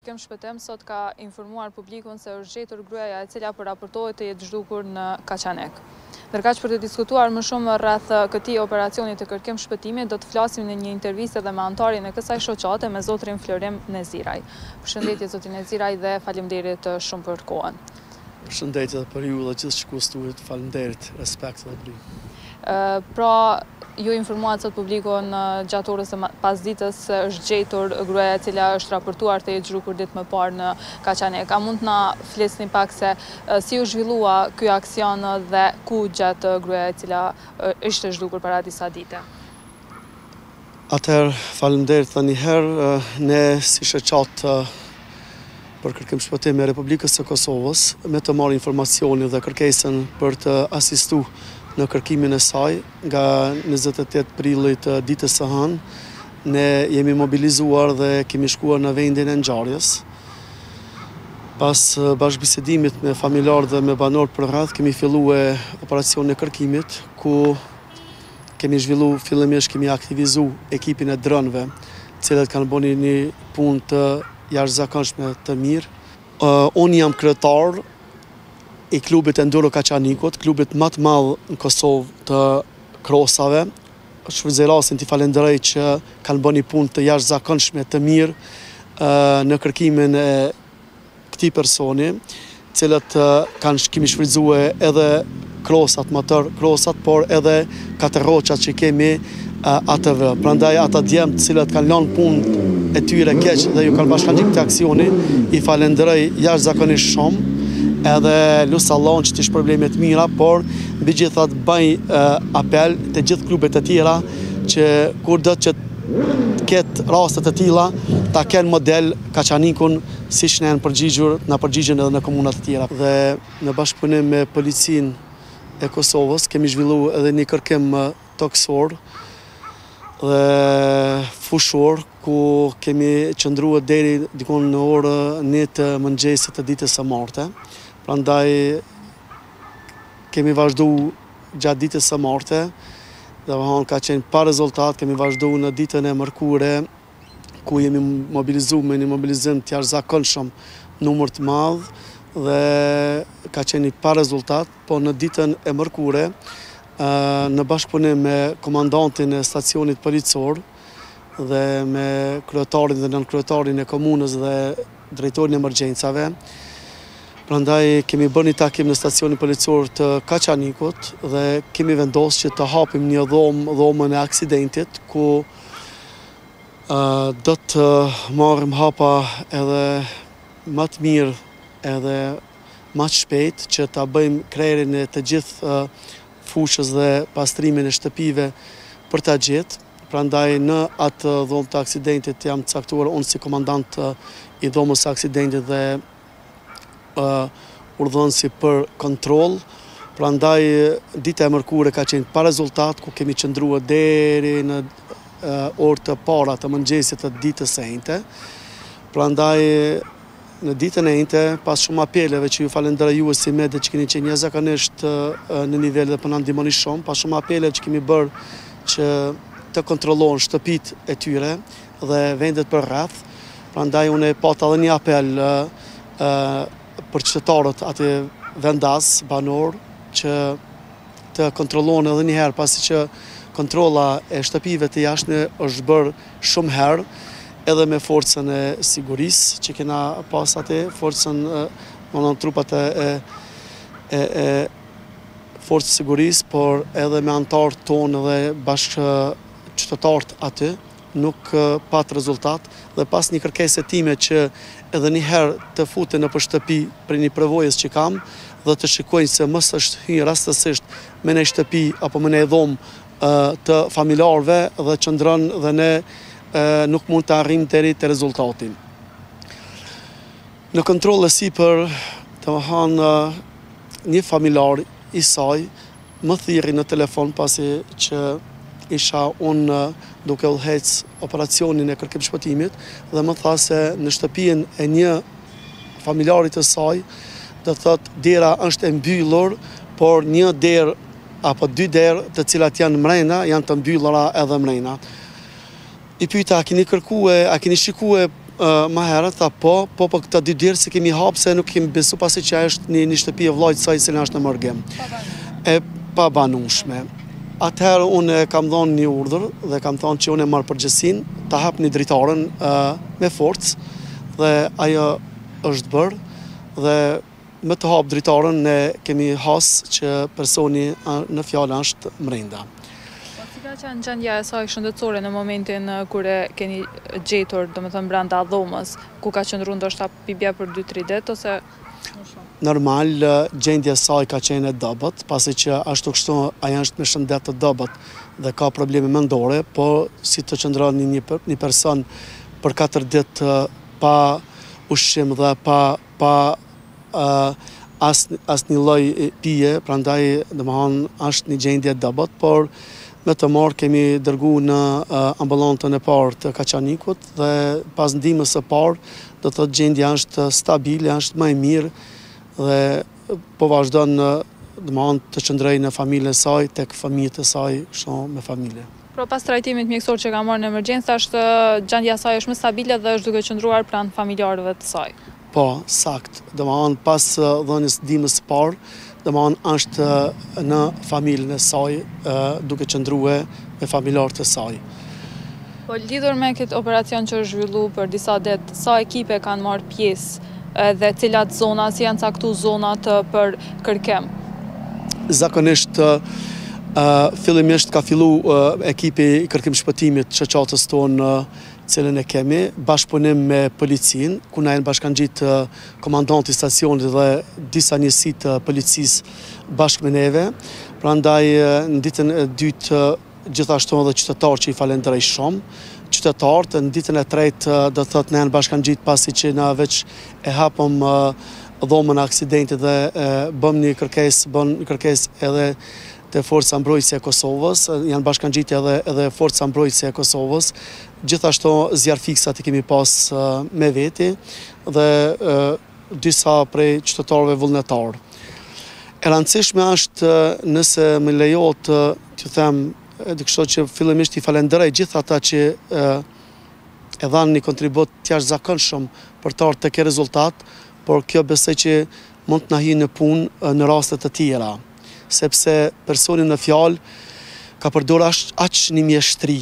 kërkim shpëtim sot ka informuar publikun se është gjetur gruaja e cila po raportohet të jetë zhdukur në Kaçanek. Ndërkaq për të diskutuar më shumë rreth këtij operacioni të kërkim shpëtimi, do të flasim në një intervistë edhe me anëtarin e kësaj shoqate me zotrin Florim Neziraj. Përshëndetje zotrin Neziraj dhe faleminderit shumë për kohën. Përshëndetje për ju dhe gjithë shikuesit, faleminderit, respekt dhe bri. Pra, ju informuat sot publikun gjatë orës së pasdites se është gjetur gruaja e cila është raportuar të jetë zhdukur ditë më parë në Kaçanek. A mund të na flisni pak se si u zhvillua ky aksion dhe ku gjatë gruaja e cila ishte zhdukur para disa dite? Atëherë, faleminderit edhe një herë, ne si shoqat për kërkim shpëtimi e Republikës së Kosovës, me të marrë informacionin dhe kërkesën për të asistuar në kërkimin e saj, nga 28 prillit ditës së hënë, ne jemi mobilizuar dhe kemi shkuar në vendin e ngjarjes. Pas bashkëbisedimit me familjarë dhe me banorë për rreth, kemi filluar operacionin e kërkimit, ku kemi zhvilluar fillimisht kemi aktivizuar ekipin e dronëve, cilët kanë bënë një punë të jashtëzakonshme të mirë. Unë jam kryetar i klubit Enduro Kaçanikut, klubit më të madh në Kosovë të krosave. Shfrytëzoj rastin t'i falenderoj që kanë bënë një punë të jashtëzakonshme të mirë në kërkimin e këtij personi, cilët kemi shfrytëzuar edhe krosat motor, krosat, por edhe katërroçat që kemi ATV. Prandaj ata djemt të cilët kanë lënë punën e tyre keq dhe ju kanë bashkangjitur këtë aksioni, i falenderoj jashtëzakonisht shumë. Edhe lusë Allahun që t'ish problemet mira, por mbi gjithat bëj apel të gjithë klubet e tjera që kur do që ketë rastet e tilla ta kenë model Kaçanikun siç ne na përgjigjen edhe në komunat e tjera. Dhe në bashkëpunim me policinë e Kosovës kemi zhvilluar edhe një kërkim toksor dhe fushor, ku kemi qëndruar deri dikon në orën 1 të mëngjesit të ditës së marte. Prandaj kemi vazhduar gjatë ditës së marte, ka qenë pa rezultat, kemi vazhduar në ditën e mërkure, ku jemi mobilizuar me një mobilizim të jashtëzakonshëm, numër të madh, dhe ka qenë pa rezultat, po në ditën e mërkure, në bashkëpunim me komandantin e stacionit policor dhe me kryetarin dhe nënkryetarin e komunës dhe drejtorin e emergjencave. Prandaj kemi bërë një takim në stacionin policor të Kaçanikut dhe kemi vendosur që të hapim një dhomën e aksidentit, ku do të marrim hapa edhe më të mirë edhe më të shpejt që ta bëjmë krerjen e të gjithë fushës dhe pastrimin e shtëpive për ta gjetë. Prandaj në atë dhomë të aksidentit jam caktuar unë si komandant i dhomës së aksidentit dhe urdhënësi për kontroll. Prandaj dita e mërkure ka qenë pa rezultat, ku kemi qëndruar deri në orë të para të mëngjesit të ditës së njëjte. Prandaj në ditën e njëjte, pas shumë apeleve që ju falenderoj ju si media që keni qenë jashtëzakonisht në nivel dhe po na ndihmoni shumë, pas shumë apeleve që kemi bërë që të kontrollohen shtëpitë e tyre dhe vendet për rreth. Prandaj unë pata edhe një apel për qytetarët aty vendas, banor, që të kontrollohen edhe një herë, pasi që kontrolla e shtëpive të jashtme është bërë shumë herë, edhe me forcën e sigurisë që kena pas aty, forcën trupat e forcës sigurisë, por edhe me anëtarët tonë dhe bashkë qytetarët aty, nuk pat rezultat, dhe pas një kërkesë time që edhe një herë të futen në për shtëpi për një përvojës që kam, dhe të shikojnë se mos është hyrë rastësisht me në shtëpi apo me në dhomë të familjarëve dhe qëndron dhe ne nuk mund të arrim deri te rezultati. Në kontroll e sipër, domethënë një familjar i saj më thirri në telefon, pasi që isha unë duke udhëhec operacionin e kërkim shpëtimit, dhe më tha se në shtëpinë e një familjarit të saj, do thotë dera është e mbyllur, por një derë apo dy derë të cilat janë mrena, janë të mbyllura edhe mrena. I pyeta, a keni shikue ma herët, tha po këta 2 dirë se kemi hapë se nuk kemi besu pasi që është një shtëpi e vllajt saj se në është në mërgim. E pa banushme. Atëherë unë kam dhonë një urdhër dhe kam thonë që unë e marrë përgjësin të hap një dritarën me forcë dhe ajo është bërë dhe me të hapë dritarën ne kemi hasë që personi në fjallë është mrenda. Si ka qenë gjendja e saj shëndetësore në momentin kur e keni gjetur, domethënë brenda dhomës, ku ka qenë ndoshta pibja për 2-3 ditë ose normal, gjendja e saj ka qenë e dobët, pasi që ashtu kështu ajo është me shëndet të dobët dhe ka probleme mendore, po si të qëndron një person për 4 ditë pa ushqim dhe pa asnjë lloj pije, prandaj domethënë është një gjendje e dobët, por me të marrë kemi dërgu në ambulantën e parë të Kaçanikut dhe pas ndihmës së parë do të thotë gjendja është stabile, është më e mirë dhe po vazhdon të qëndroj në familjen e saj, tek fëmijët e saj, me familje. Pra pas trajtimit mjekësor që ka marrë në emergjencë, thashtë gjendja e saj është më stabile dhe është duke qëndruar pranë familjarëve të saj. Po, sakt. Pas dhënies ndihmës së parë, është në familjen e saj, duke qëndruar me familjarët e saj. Po lidhur me këtë operacion që është zhvilluar për disa ditë, sa ekipe kanë marrë pjesë dhe cilat zona, si janë caktuar zonat për kërkim? Zakonisht, fillimisht ka fillu ekipi i kërkim shpëtimit shoqatës tonë cilën e kemi, bashkëpunim me policin, ku na janë bashkangjit komandanti i stacionit dhe disa njësi të policisë bashkë me neve. Prandaj në ditën e dytë gjithashtu edhe qytetarë që i falenderoj shumë. Qytetarët në ditën e tretë do të thotë ne janë bashkangjit pasi që na veç e hapëm dhomën e aksidentit dhe bëm një kërkesë edhe të Forca Mbrojtëse e Kosovës, janë bashkangjit edhe Forca Mbrojtëse e Kosovës. Gjithashtu zjarr fiksat i kemi pas me veti dhe disa prej qytetarëve vullnetarë. E rëndësishme është nëse më lejohet t'ju them, kështu që fillimisht i falenderoj gjithë ata që e dhanë një kontribut të jashtëzakonshëm për të ardhur tek ky rezultat, por kjo besoj që mund të na hijë në punë në raste të tjera, sepse personi në fjalë ka përdorur aq një mjeshtri,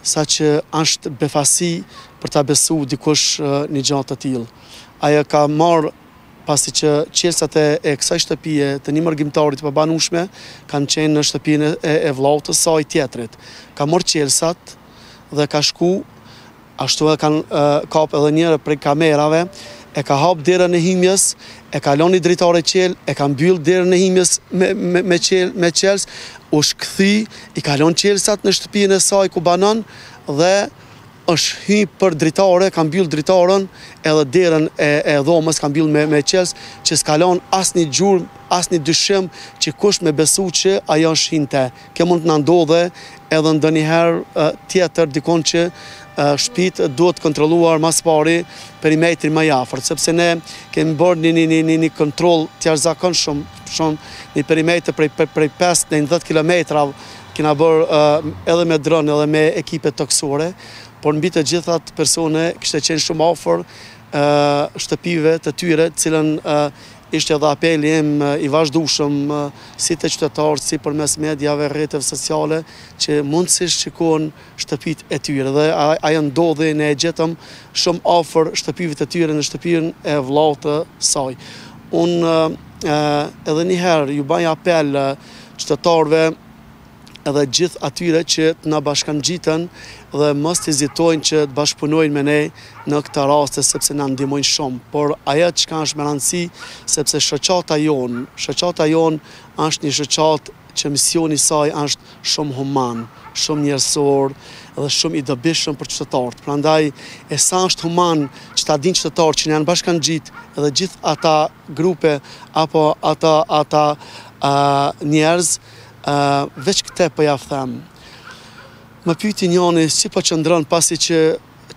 saqë është befasi për ta besuar dikush një gjë të tillë. Ajo ka marrë pasi që qelsat e kësaj shtëpie të një mërgjimtarit të pabanueshme kanë qenë në shtëpinë e vllaut të saj tjetrit. Ka marrë qelsat dhe ka shku, ashtu e kanë kap edhe njëra prej kamerave, e ka hap derën e himjes, e ka lënë dritare qel, e ka mbyll derën e himjes me qels, u shkëthy, i ka lënë qelsat në shtëpinë e saj ku banon dhe është hy për dritare, ka mbyll dritaren, edhe derën e dhomës ka mbyll me qels, që s'ka lënë asnjë gjurmë, asnjë dyshim që kush me besu që ajo është hinte. Kjo mund të na ndodhe edhe ndonjëherë tjetër dikon që shtëpitë duhet kontrolluar mas pari perimetrin më i afërt, sepse ne kemi bërë një kontroll të jashtëzakonshëm, një perimetër prej 5 deri në 10 kilometra, kena bërë edhe me dron edhe me ekipe toksore, por mbi të gjithat persone kishte qenë shumë afër shtëpive të tyre, cilën ishte edhe apeli im i vazhdueshëm si të qytetarët, si përmes mediave, rrjeteve sociale, që mundësisht shikojnë shtëpitë e tyre dhe ajo ndodhi, ne e gjetëm shumë afër shtëpive të tyre në shtëpinë e vllaut të saj. Unë edhe një herë ju bëj apel qytetarëve edhe gjithë atyre që të na bashkangjiten dhe mos të hezitojnë që të bashkëpunojnë me ne në këta raste, sepse na ndihmojnë shumë. Por ajo çka është me rëndësi, sepse shoqata jonë është një shoqatë që misioni i saj është shumë human, shumë njerëzor dhe shumë i dobishëm për qytetarët. Prandaj e sa është human që ta dinë qytetarët që janë bashkangjit edhe gjithë ata grupe apo ata njerëz, veç këte për ja them. Më pyeti njëri si po qëndron pasi që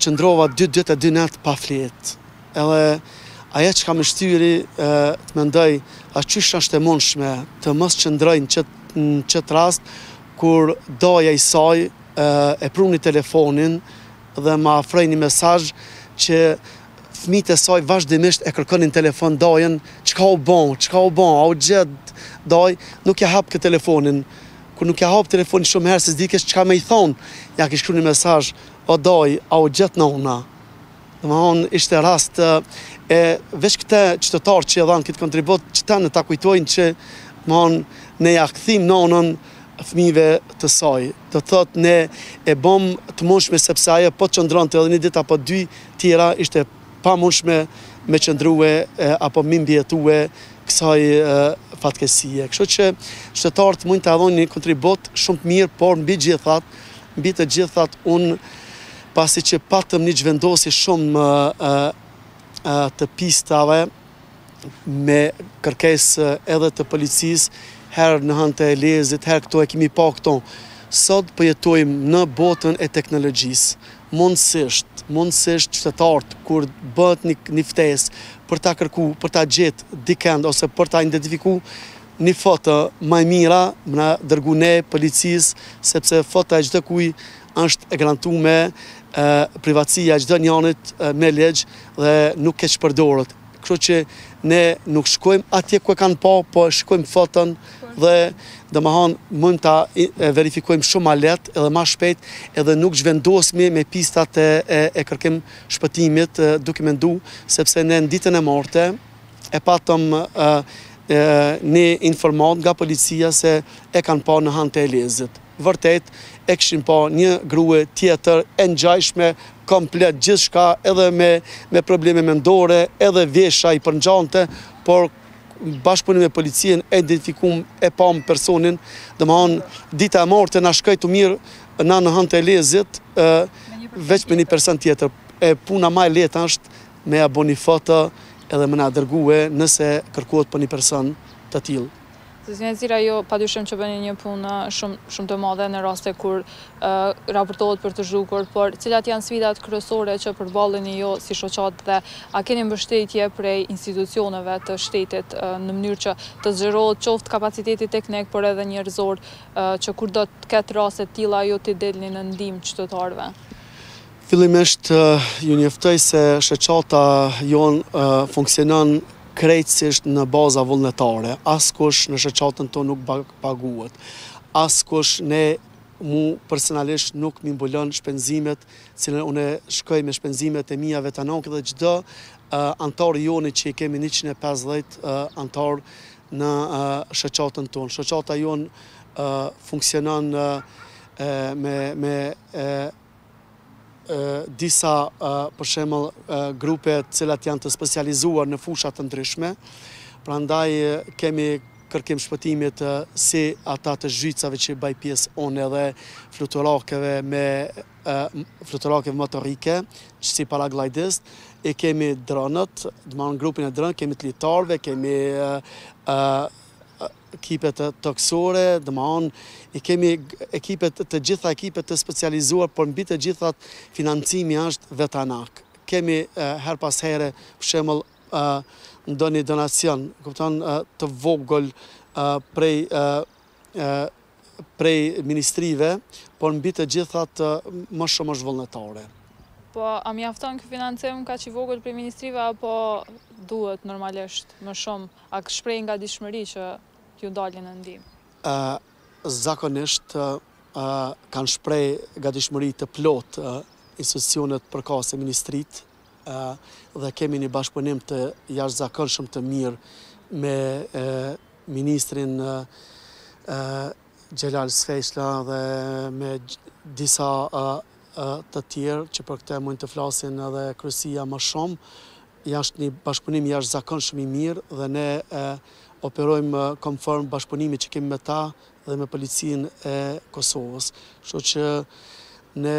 qëndrova 2 ditë e 2 natë pa fletë. Edhe ajo që ka më shtyri të mendoj, qysh është e mundshme të mos qëndroj në qëtë rast kur doja i saj e pruni telefonin dhe ma afroj një mesazh që fëmijët e saj vazhdimisht e kërkonin telefon dajën, çka u bon, a u gjet daj, nuk ja hap këtë telefonin. Kur nuk ja hap telefonin shumë herë se s'di kesh çka më i thon, ja ke shkruar një mesazh, o daj, a u gjet nona. Domthon ishte rast e veç këtë qytetarë që e dhanë këtë kontribut, që ta në ta kujtojnë që ne ja kthim nonën fëmijëve të saj. Do thotë ne e bëm të mundshme sepse ajo po qëndronte edhe një ditë apo dy tjera ishte pa mundshme me qëndrue apo me mbijetue kësaj fatkesie. Kështu që qytetarët mund të dhoni një kontribut shumë të mirë, por mbi të gjithat unë pasi që patëm një zhvendosje shumë të pistave me kërkesë edhe të policisë, herë në Hanë të Elezit, herë këto e kemi pa këto. Sot përjetojmë në botën e teknologjisë. Mundësisht qytetarët kur bëhet një ftesë për ta kërku, për ta gjetë dikend ose për ta identifiku një foto më e mira, më na dërgu ne policisë, sepse fota e çdo kujt është e garantuar, privatësia e çdo njanit me ligj dhe nuk keq përdoret. Kështu që ne nuk shkojmë atje ku e kanë pa, po shkojmë foton dhe domethënë mund ta verifikojmë shumë ma lehtë edhe ma shpejt, edhe nuk zhvendosemi me pistat e kërkim shpëtimit duke mendu, sepse ne në ditën e martë e patëm një informat nga policia se e kanë pa në Hanë të Elezit. Vërtet e kishin pa një grua tjetër e ngjajshme komplet gjithçka, edhe me probleme mendore, edhe vesha i përngjante, por bashkëpunim me policien e identifikum e pam personin, domethënë dita e martë na shkoi të mirë në Hanë të Elezit veç me një person tjetër. E puna më e lehtë është me ja bëni foto edhe më na dërgue nëse kërkohet për një person të tillë. Zotëria Nxira, jo padyshim që bëni një punë shumë të madhe në raste kur raportohet për të zhdukur, por cilat janë sfidat kryesore që përballeni jo si shoqat dhe a keni mbështetje prej institucioneve të shtetit në mënyrë që të zgjerohet qoftë kapaciteti teknik, por edhe njerëzor që kur do të ketë raste të tilla ju t'i delni në ndihmë qytetarëve? Fillimisht ju njoftoj se shoqata jonë funksionon krejtësisht në baza vullnetare. Askush në shoqatën tonë nuk paguhet. Askush mu personalisht nuk mi mbulon shpenzimet, cilën unë shkoj me shpenzimet e mia vetanake dhe çdo antar joni që i kemi 150 antar në shoqatën tonë. Shoqata jonë funksionon me disa për shembull grupe të cilat janë të specializuar në fusha të ndryshme. Prandaj kemi kërkim shpëtimit si ata të zhycave që bëj pjesë unë edhe fluturakeve motorike, si paraglidist, e kemi dronët, domethënë grupin e dronët, kemi të litarëve, kemi ekipet toksore, domethënë kemi të gjitha ekipet të specializuar, por mbi të gjithat financimi është vetanak. Kemi her pas here, për shembull, ndonjë donacion, kupton, të vogël prej ministrive, por mbi të gjithat më shumë është vullnetare. Po, a mjafton ky financim kaq i vogël prej ministrive apo duhet normalisht më shumë? A shpreh nga dishmëri që ju dalin në ndihmë? Zakonisht kanë shpreh gatishmëri të plot institucionet përkatëse ministrit dhe kemi një bashkëpunim të jashtëzakonshëm të mirë me ministrin Xhelal Sfeshla dhe me disa të tjerë që për këtë mund të flasin edhe kryesia më shumë. Është një bashkëpunim jashtëzakonshëm i mirë dhe ne operojmë konform bashkëpunimit që kemi me ta dhe me policinë e Kosovës. Kështu që ne